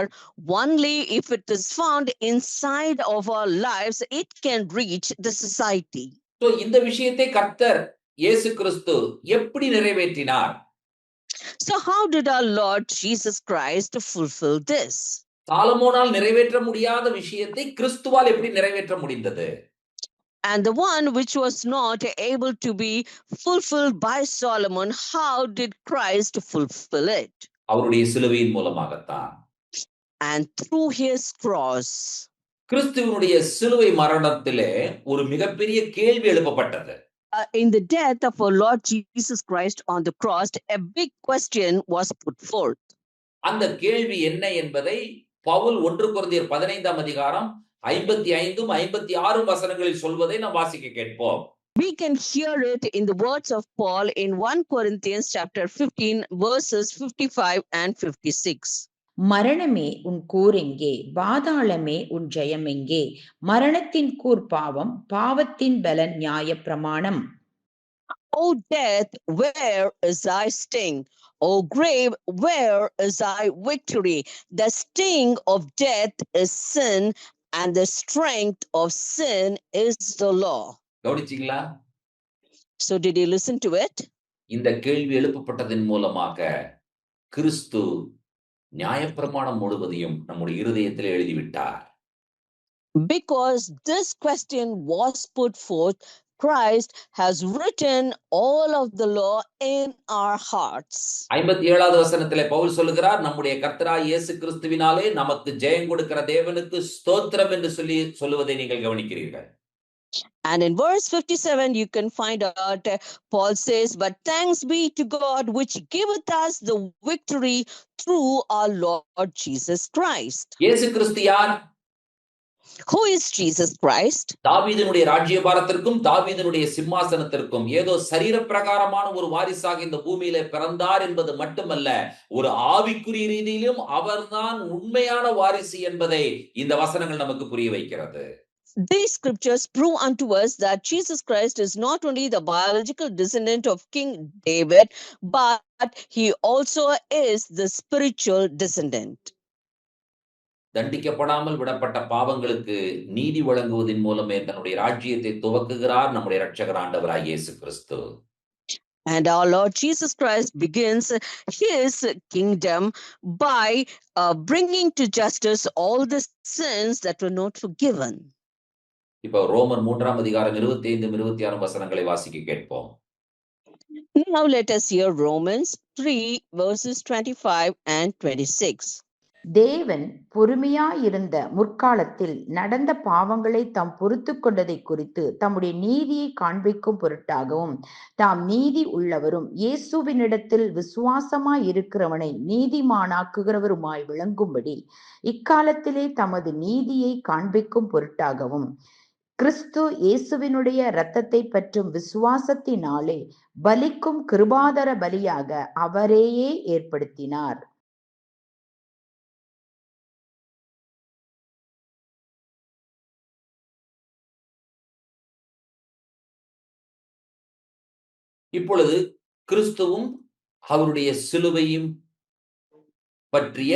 Only if it is found inside of our lives, it can reach the society. So இந்த விஷயத்தை கர்த்தர் இயேசு கிறிஸ்து எப்படி நிறைவேற்றினார்? So how did our Lord Jesus Christ fulfill this? சாலமோனால் நிறைவேற்ற முடியாத விஷயத்தை கிறிஸ்துவால் எப்படி நிறைவேற்ற முடிந்தது? And the one which was not able to be fulfilled by Solomon, how did Christ fulfill it? அவருடைய சிலுவையின் மூலமாகத்தான். And through his cross. கிறிஸ்துவினுடைய சிலுவை மரணத்திலே ஒரு மிகப்பெரிய கேள்வி எழுப்பப்பட்டது. In the death of our Lord Jesus Christ on the cross, a big question was put forth. அந்த கேள்வி என்ன என்பதை பவுல் 1 கொரிந்தியர் 15ஆம் அதிகாரம் 55 56 வசனங்களில் சொல்வதை நாம் வாசிக்க கேட்போம். We can hear it in the words of Paul in 1 Corinthians chapter 15 verses 55 and 56. மரணமே உன் கூர் எங்கே? பாதாளமே உன் ஜெயம் எங்கே? மரணத்தின் கூர் பாவம், பாவத்தின் பலன் நியாய பிரமாணம். O death, where is thy sting? O grave, where is thy victory? The sting of death is sin, and the strength of sin is the law. கவனிச்சீங்களா? So did you listen to it? இந்த கேள்வி எழுப்பப்பட்டதன் மூலமாக கிறிஸ்து நியாயப்பிரமாணம் முழுவதையும் நம்முடைய இருதயத்தில் எழுதிவிட்டார். Because this question was put forth, Christ has written all of the law in our hearts. 57வது வசனத்திலே பவுல் சொல்லுகிறார், நம்முடைய கர்த்தராகிய இயேசு கிறிஸ்துவினாலே நமக்கு ஜெயம் கொடுக்கிற தேவனுக்கு ஸ்தோத்திரம் என்று சொல்லுவதை நீங்கள் கவனிக்கிறீர்கள். And in verse 57 you can find out Paul says, but thanks be to God which giveth us the victory through our Lord Jesus Christ. இயேசு கிறிஸ்து யார்? Who is Jesus Christ? தாவீதினுடைய ராஜ்யபாரத்திற்கும் தாவீதினுடைய சிம்மாசனத்திற்கும் ஏதோ சரீரப்பிரகாரமான ஒரு வாரிசாக இந்த பூமியிலே பிறந்தார் என்பது மட்டுமல்ல, ஒரு ஆவிக்குரிய ரீதியிலும் அவர்தான் உண்மையான வாரிசு என்பதை இந்த வசனங்கள் நமக்கு புரிய வைக்கிறது. These scriptures prove unto us that Jesus Christ is not only the biological descendant of King David, but he also is the spiritual descendant. தண்டிக்கப்படாமல் விடப்பட்ட பாவங்களுக்கு நீதி வழங்குவதன் மூலமே தன்னுடைய ராஜ்யத்தை துவக்குகிறார் நம்முடைய இரட்சகர் ஆண்டவராகிய இயேசு கிறிஸ்து. And our Lord Jesus Christ begins his kingdom by bringing to justice all the sins that were not forgiven. இப்போ ரோமர் 3ஆம் அதிகாரம் 25 26 வசனங்களை வாசிக்க கேட்போம். Now let us hear Romans 3 verses 25 and 26. தேவன் பொறுமையாயிருந்த முற்காலத்தில் நடந்த பாவங்களை தாம் பொறுத்து கொண்டதை குறித்து தம்முடைய நீதியை காண்பிக்கும் பொருட்டாகவும் தாம் நீதி உள்ளவரும் இயேசுவினிடத்தில் விசுவாசமாய் இருக்கிறவனை நீதிமானாக்குகிறவருமாய் விளங்கும்படி இக்காலத்திலே தமது நீதியை காண்பிக்கும் பொருட்டாகவும் கிறிஸ்து இயேசுவினுடைய இரத்தத்தை பற்றும் விசுவாசத்தினாலே பலிக்கும் கிருபாதர பலியாக அவரையே ஏற்படுத்தினார். இப்பொழுது கிறிஸ்துவும் அவருடைய சிலுவையும் பற்றிய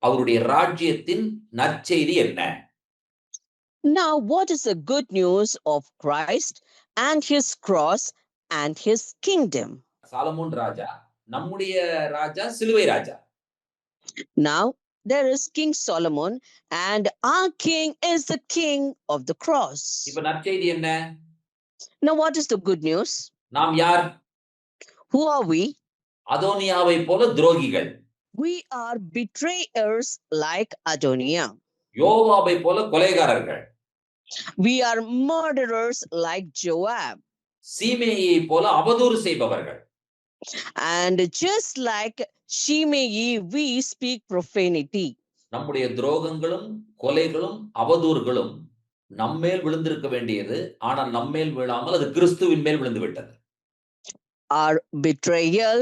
அவருடைய ராஜ்யத்தின் நற்செய்தி என்ன? Now, what is the good news of Christ and his cross and his kingdom? Solomon ராஜா நம்முடைய ராஜா சிலுவை ராஜா. Now, there is King Solomon and our king is the king of the cross. இப்ப நற்செய்தி என்ன? Now, what is the good news? நாம் யார்? Who are we? அதோனியாவை போல துரோகிகள். We are betrayers like Adoniah. யோவாபை போல கொலைகாரர்கள், We are murderers like Joab. சீமேயை போல அவதூறு செய்பவர்கள், And just like Shimei, we speak profanity. நம்முடைய துரோகங்களும் கொலைகளும் அவதூறுகளும் நம்மேல் விழுந்திருக்க வேண்டியது, ஆனால் நம்மேல் விழாமல் அது கிறிஸ்துவின் மேல் விழுந்து விட்டது. Our betrayal,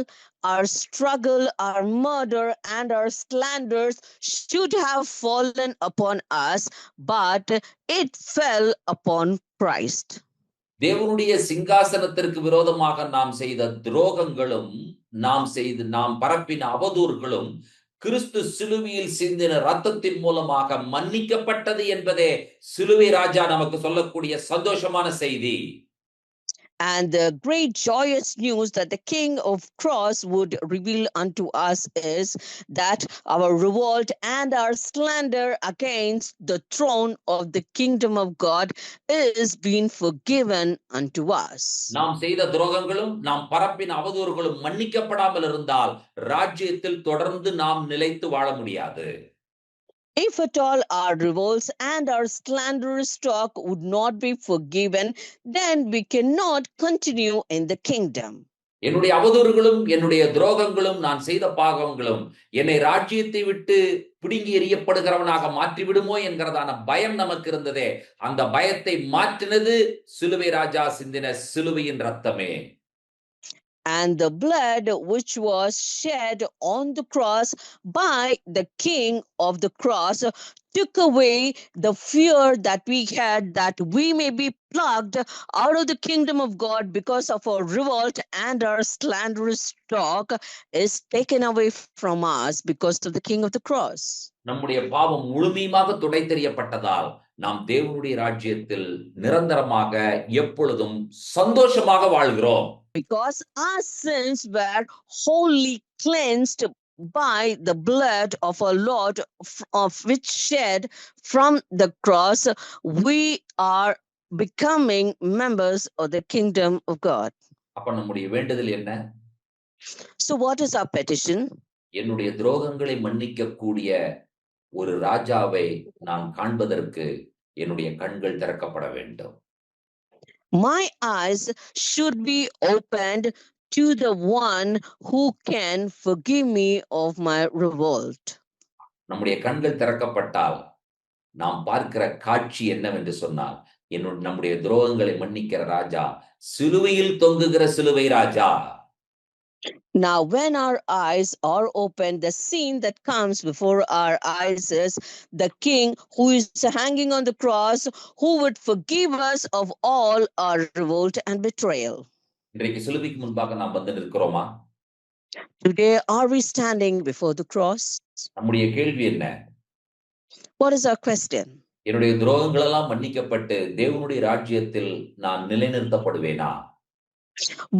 our struggle, our murder, and our slanders should have fallen upon us, but it fell upon Christ. தேவனுடைய சிங்காசனத்திற்கு விரோதமாக நாம் செய்த துரோகங்களும் நாம் பரப்பின அவதூறுகளும் கிறிஸ்து சிலுவையில் சிந்தின ரத்தத்தின் மூலமாக மன்னிக்கப்பட்டது என்பதே சிலுவை ராஜா நமக்கு சொல்லக்கூடிய சந்தோஷமான செய்தி. And the great joyous news that the King of Cross would reveal unto us is that our revolt and our slander against the throne of the kingdom of God is being forgiven unto us. நாம் செய்த துரோகங்களும் நாம் பரப்பின அவதூறுகளும் மன்னிக்கப்படாமல் இருந்தால் ராஜ்யத்தில் தொடர்ந்து நாம் நிலைத்து வாழ முடியாது. If at all our revolts and our slanderous talk would not be forgiven, then we cannot continue in the kingdom. என்னுடைய அவதூறுகளும் என்னுடைய துரோகங்களும் நான் செய்த பாவங்களும் என்னை ராஜ்யத்தை விட்டு பிடுங்கி எறியப்படுகிறவனாக மாற்றிவிடுமோ என்கிறதான பயம் நமக்கு இருந்ததே, அந்த பயத்தை மாற்றினது சிலுவை ராஜா சிந்தின சிலுவையின் ரத்தமே. And the blood which was shed on the cross by the King of the cross took away the fear that we had that we may be plucked out of the kingdom of God because of our revolt, and our slanderous talk is taken away from us because of the King of the cross. நம்முடைய பாவம் முழுமையாக துடைத்தெறியப்பட்டதால் நாம் தேவனுடைய ராஜ்யத்தில் நிரந்தரமாக எப்பொழுதும் சந்தோஷமாக வாழ்கிறோம். Because our sins were wholly cleansed by the blood of our Lord, of which shed from the cross, we are becoming members of the kingdom of God. அப்ப நம்முடைய வேண்டுதல் என்ன? So what is our petition? என்னுடைய துரோகங்களை மன்னிக்கக்கூடிய ஒரு ராஜாவை நான் காண்பதற்கு என்னுடைய கண்கள் திறக்கப்பட வேண்டும். My eyes should be opened to the one who can forgive me of my revolt. நம்முடைய கண்கள் திறக்கப்பட்டால் நாம் பார்க்கிற காட்சி என்னவென்று சொன்னால், நம்முடைய துரோகங்களை மன்னிக்கிற ராஜா சிலுவையில் தொங்குகிற சிலுவை ராஜா. Now, when our eyes are open, the scene that comes before our eyes is the King who is hanging on the cross, who would forgive us of all our revolt and betrayal. இன்றைக்கு சிலுவைக்கு முன்பாக நாம் வந்து நிற்கிறோமா? Today, are we standing before the cross? நம்முடைய கேள்வி என்ன? What is our question? என்னுடைய துரோகங்கள் எல்லாம் மன்னிக்கப்பட்டு தேவனுடைய ராஜ்யத்தில் நான் நிலைநிறுத்தப்படுவேனா?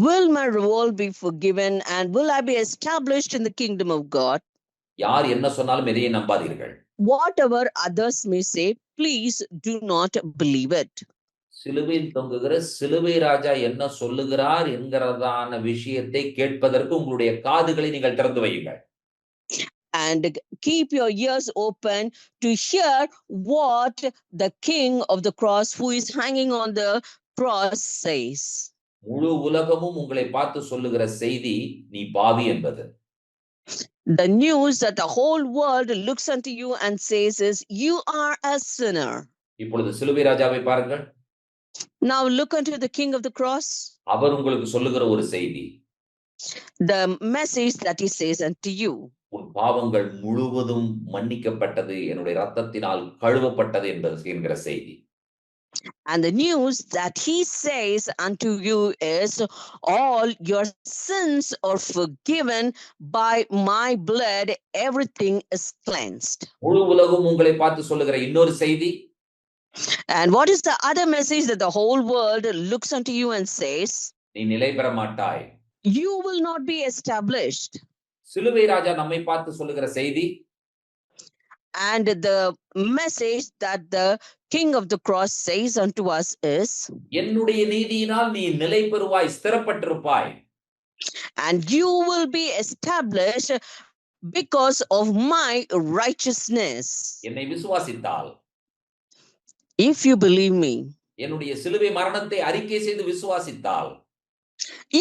Will my revolt be forgiven and will I be established in the kingdom of God? யார் என்ன சொன்னாலும் எதையும் நம்பாதீர்கள். Whatever others may say, please do not believe it. சிலுவையில் தொங்குகிற சிலுவை ராஜா என்ன சொல்லுகிறார் என்கிறதான விஷயத்தை கேட்பதற்கு உங்களுடைய காதுகளை நீங்கள் திறந்து வையுங்கள். And keep your ears open to hear what the King of the cross, who is hanging on the cross, says. முழு உலகமும் உங்களை பார்த்து சொல்லுகிற செய்தி நீ பாவி என்பது. The news that the whole world looks unto you and says is, you are a sinner. இப்பொழுது சிலுவை ராஜாவை பாருங்கள். Now look unto the King of the cross. அவர் உங்களுக்கு சொல்லுகிற ஒரு செய்தி. The message that he says unto you. உன் பாவங்கள் முழுவதும் மன்னிக்கப்பட்டது, என்னுடைய ரத்தத்தினால் கழுவப்பட்டது என்கிற செய்தி. And the news that he says unto you is, all your sins are forgiven by my blood, everything is cleansed. முழு உலகம் உங்களை பார்த்து சொல்லுகிற இன்னொரு செய்தி. And what is the other message that the whole world looks unto you and says? நீ நிலை பெற மாட்டாய். You will not be established. சிலுவை ராஜா நம்மை பார்த்து சொல்லுகிற செய்தி. And the message that the King of the cross says unto us is, என்னுடைய நீதியினால் நீ நிலை பெறுவாய், ஸ்திரப்பட்டிருப்பாய். and you will be established because of my righteousness. என்னை விசுவாசித்தால், If you believe me, என்னுடைய சிலுவை மரணத்தை அறிக்கை செய்து விசுவாசித்தால்,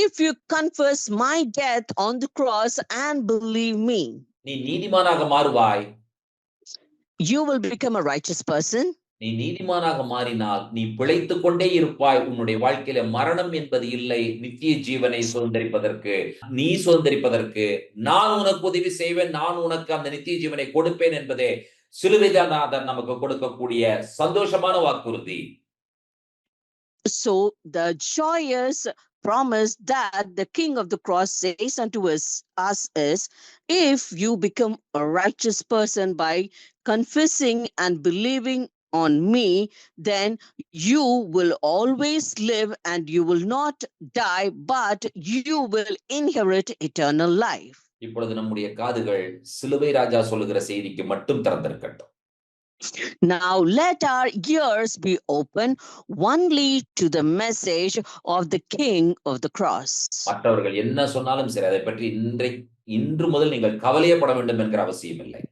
if you confess my death on the cross and believe me, நீ நீதிமானாக மாறுவாய். you will become a righteous person. நீ நீதிமானாக மாறினால் நீ பிழைத்துக் கொண்டே இருப்பாய். உன்னுடைய வாழ்க்கையில மரணம் என்பது இல்லை. நித்திய ஜீவனை சுதந்தரிப்பதற்கு, நீ சுதந்தரிப்பதற்கு நான் உனக்கு உதவி செய்வேன், நான் உனக்கு அந்த நித்திய ஜீவனை கொடுப்பேன் என்பதே சிலுவைநாதர் நமக்கு கொடுக்கக்கூடிய சந்தோஷமான வாக்குறுதி. So the joyous promise that the King of the cross says unto us is, if you become a righteous person by confessing and believing on me, then you will always live and you will not die, but you will inherit eternal life. இப்பொழுது நம்முடைய காதுகள் சிலுவை ராஜா சொல்லுகிற செய்திக்கு மட்டும் திறந்திருக்கட்டும். Now let our ears be open only to the message of the King of the cross. மற்றவர்கள் என்ன சொன்னாலும் சரி, அதை பற்றி இன்று முதல் நீங்கள் கவலையப்பட வேண்டும் என்கிற அவசியம் இல்லை.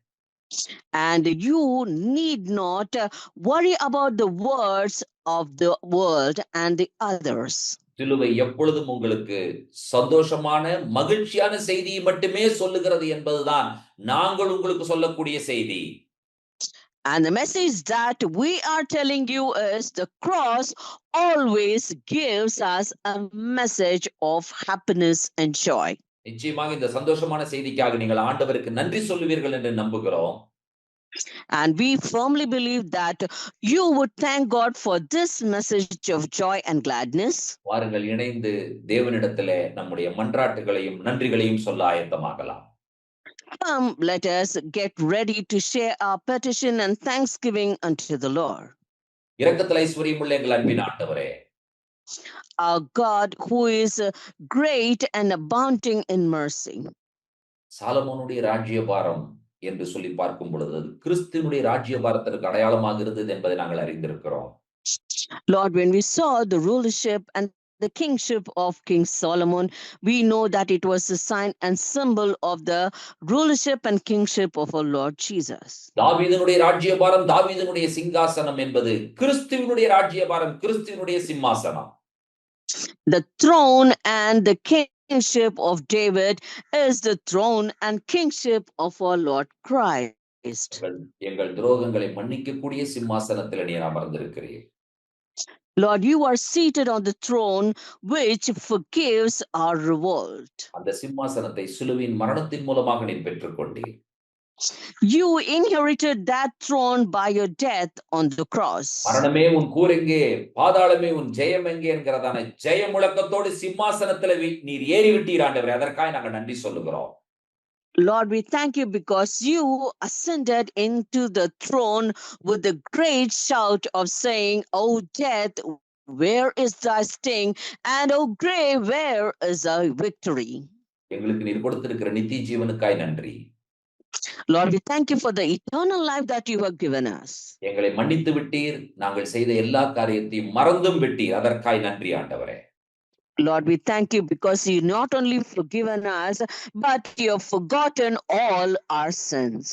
And you need not worry about the words of the world and the others. சிலுவை எப்பொழுதும் உங்களுக்கு சந்தோஷமான மகிழ்ச்சியான செய்தியை மட்டுமே சொல்லுகிறது என்பதுதான் நாங்கள் உங்களுக்கு சொல்லக்கூடிய செய்தி. And the message that we are telling you is the cross always gives us a message of happiness and joy. நிச்சயமாக இந்த சந்தோஷமான செய்திக்காக நீங்கள் ஆண்டவருக்கு நன்றி சொல்லுவீர்கள் என்று நம்புகிறோம். And we firmly believe that you would thank God for this message of joy and gladness. வாருங்கள், இணைந்து தேவனிடத்திலே நம்முடைய மன்றாட்டுகளையும் நன்றிகளையும் சொல்ல ஆயத்தமாகலாம். Come, let us get ready to share our petition and thanksgiving unto the Lord. இரக்கத்தில் ஐஸ்வரியமுள்ள எங்கள் அன்பின் ஆண்டவரே, Our God who is great and abounding in mercy. சாலமோனுடைய ராஜ்யபாரம் என்று சொல்லி பார்க்கும் பொழுது கிறிஸ்துவினுடைய ராஜ்யபாரத்திற்கு அடையாளமாக இருந்தது என்பதை நாங்கள் அறிந்திருக்கிறோம். Lord, when we saw the rulership and the kingship of King Solomon, we know that it was a sign and symbol of the rulership and kingship of our Lord Jesus. தாவீதுனுடைய ராஜ்யபாரம், தாவீதுனுடைய சிங்காசனம் என்பது கிறிஸ்துவினுடைய ராஜ்யபாரம், கிறிஸ்துவினுடைய சிம்மாசனம். The throne and the kingship of David is the throne and kingship of our Lord Christ. எங்கள் துரோகங்களை மன்னிக்கக்கூடிய சிம்மாசனத்தில் நீர் அமர்ந்திருக்கிறீர். Lord, you are seated on the throne which forgives our revolt. அந்த சிம்மாசனத்தை சிலுவையின் மரணத்தின் மூலமாக நீர் பெற்றுக்கொண்டீர். You inherited that throne by your death on the cross. மரணமே உன் கூரெங்கே, பாதாளமே உன் ஜெயம் எங்கே என்கிறதான ஜெய முழக்கத்தோடு சிம்மாசனத்தில் நீர் ஏறி விட்டீர் ஆண்டவரே. அதற்காக நாங்கள் நன்றி சொல்லுகிறோம். Lord, we thank you because you ascended into the throne with a great shout of saying, "O death, where is thy sting? And O grave, where is thy victory?" எங்களுக்கு நீர் கொடுத்திருக்கிற நித்திய ஜீவனுக்காய் நன்றி. Lord, we thank you for the eternal life that you have given us. எங்களை மன்னித்து விட்டீர். நாங்கள் செய்த எல்லா காரியத்தையும் மறந்தும் விட்டீர். அதற்காய் நன்றி ஆண்டவரே. Lord, we thank you because you not only forgiven us, but you have forgotten all our sins.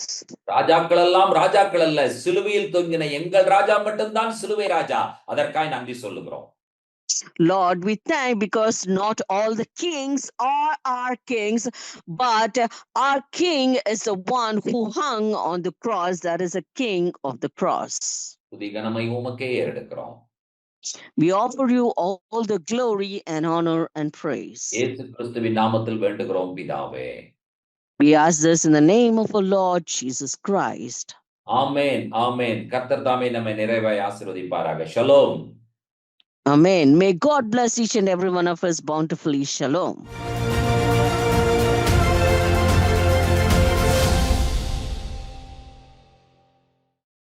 ராஜாக்கள் எல்லாம் ராஜாக்கள் அல்ல, சிலுவையில் தொங்கின எங்கள் ராஜா மட்டும்தான் சிலுவை ராஜா. அதற்காய் நன்றி சொல்லுகிறோம். Lord, we thank because not all the kings are our kings, but our king is the one who hung on the cross, that is a king of the cross. துதி கனமை உமக்கே ஏறெடுக்கிறோம். We offer you all the glory and honor and praise. இயேசு கிறிஸ்துவின் நாமத்தில் வேண்டுகிறோம் பிதாவே. We ask this in the name of our Lord Jesus Christ. ஆமென், ஆமென். கர்த்தர் தாமே நம்மை நிறைவாய் ஆசீர்வதிப்பாராக. Shalom. Amen. May God bless each and every one of us bountifully. Shalom.